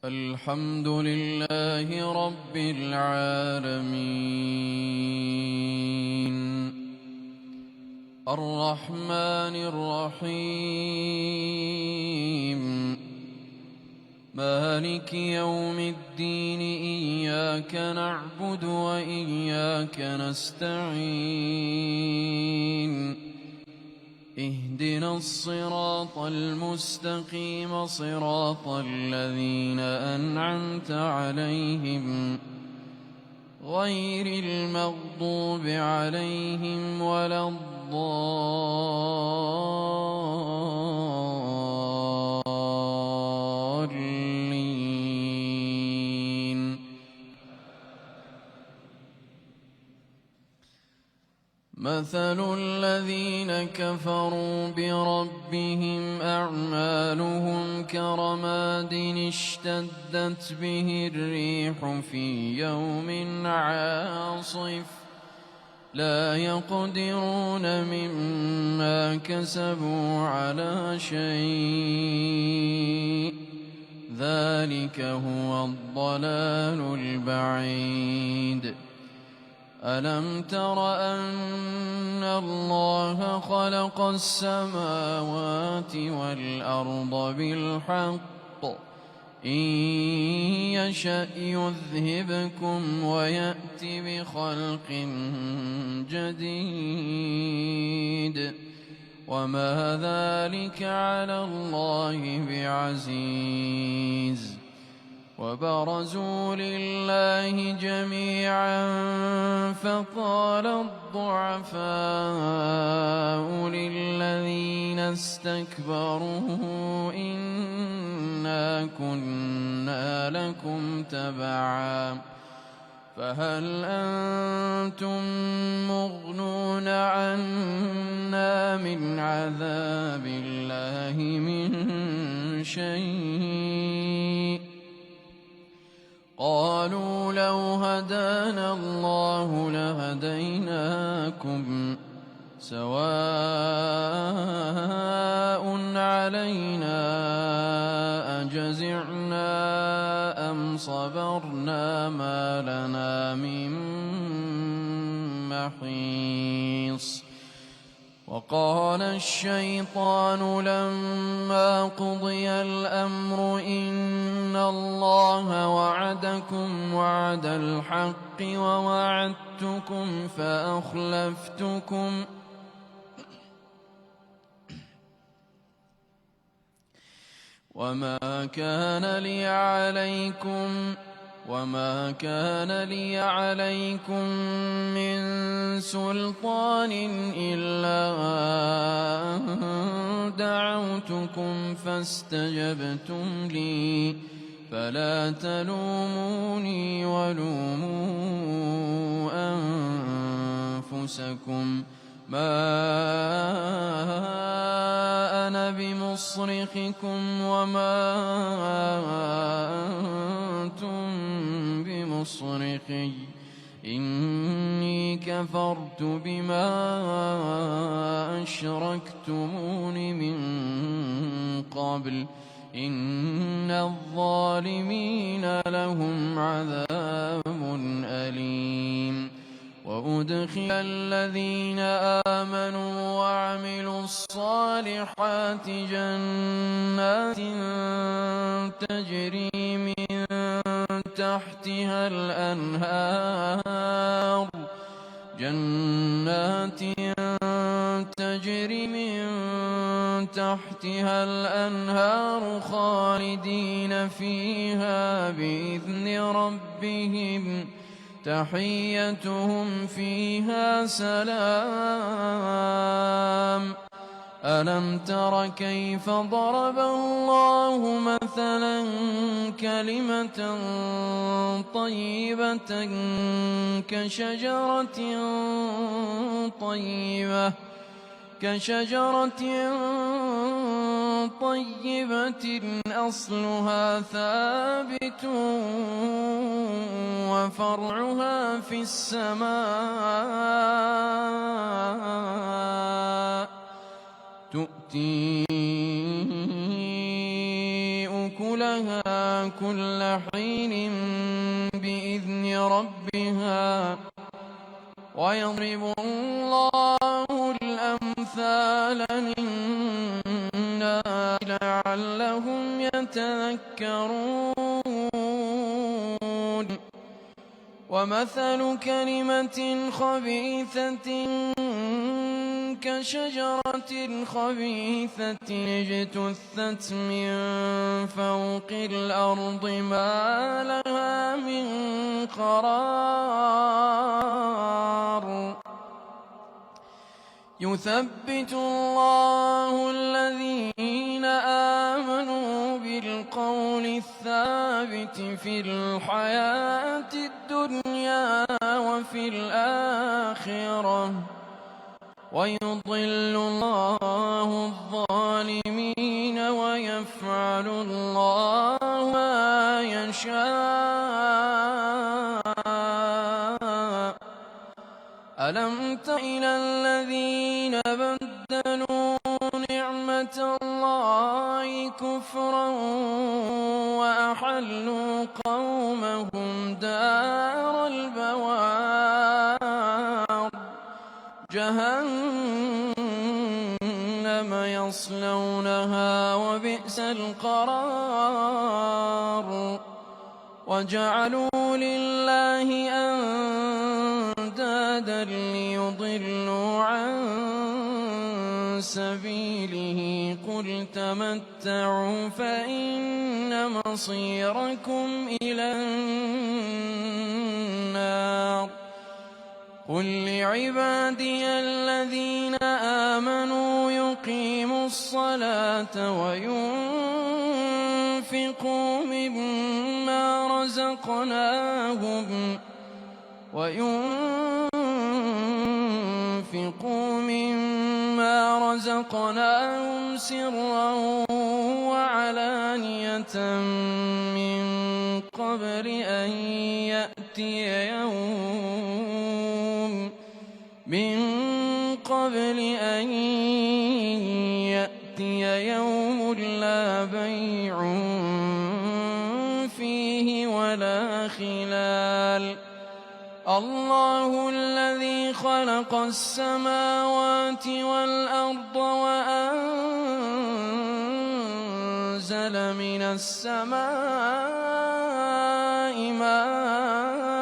الحمد لله رب العالمين الرحمن الرحيم مالك يوم الدين إياك نعبد وإياك نستعين اهدنا الصراط المستقيم صراط الذين أنعمت عليهم غير المغضوب عليهم ولا الضالين. مثل الذين كفروا بربهم أعمالهم كرماد اشتدت به الريح في يوم عاصف لا يقدرون مما كسبوا على شيء ذلك هو الضلال البعيد. ألم تر أن الله خلق السماوات والأرض بالحق إن يشأ يذهبكم ويأت بخلق جديد وما ذلك على الله بعزيز. وبرزوا لله جميعا فقال الضعفاء للذين استكبروا إنا كنا لكم تبعا فهل أنتم مغنون عنا من عذاب الله من شيء قالوا لو هدانا الله لهديناكم سواء علينا أجزعنا أم صبرنا ما لنا من محيص. وقال الشيطان لما قضي الأمر إن الله وعدكم وعد الحق ووعدتكم فأخلفتكم وما كان لي عليكم من سلطان إلا دعوتكم فاستجبتم لي فلا تلوموني ولوموا أنفسكم ما أنا بمصرخكم وما أنتم بمصرخي إني كفرت بما أشركتمون من قبل إن الظالمين لهم عذاب أليم. وأدخل الذين آمنوا وعملوا الصالحات جنات تجري من تحتها الأنهار خالدين فيها بإذن ربهم تحيتهم فيها سلام. ألم تر كيف ضرب الله مثلا كلمة طيبة كشجرة طيبة أصلها ثابت وفرعها في السماء تؤتي أكلها عليها كل حين بإذن ربها ويضرب الله الأمثال للناس لعلهم يتذكرون ومثل كلمة خبيثة كشجرة خبيثة اجتثت من فوق الأرض ما لها من قرار يثبت الله الذين آمنوا بالقول الثابت في الحياة الدنيا وفي الآخرة ويضل الله الظالمين ويفعل الله ما يشاء ألم تر إلى الذين بدلوا نعمة الله كفرا وأحلوا قومهم دار البوار جهنم يصلونها وبئس القرار وجعلوا لله أندادا ليضلوا عن سبيله قل تمتعوا فإن مصيركم إلى النار قل لعبادي الذين آمنوا يقيموا الصلاة وينفقوا مما رزقناهم سرا وعلانية من قبل أن يأتي يوم لا بيع فيه ولا خلال الله الذي خلق السماوات والأرض وأنزل من السماء ماء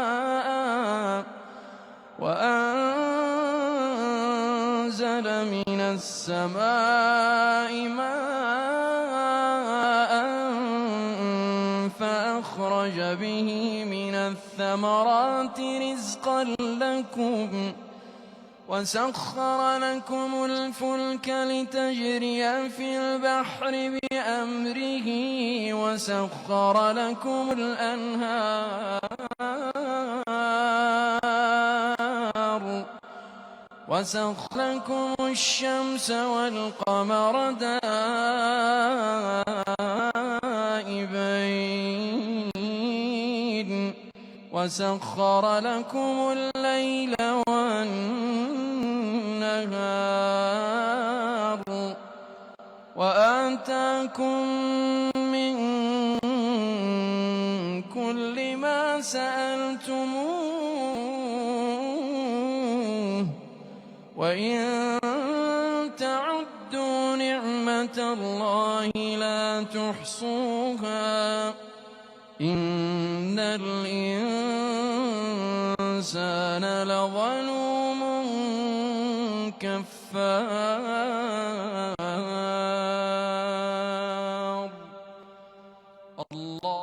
فأخرج به من الثمرات رزقا لكم وسخر لكم الفلك لتجري في البحر بأمره وسخر لكم الأنهار وسخر لكم الشمس والقمر دائبين وسخر لكم الليل والنهار وآتاكم من كل ما سألتموه وإن تعدوا نعمة الله لا تحصوها إن الإنسان لظلوم كفار الله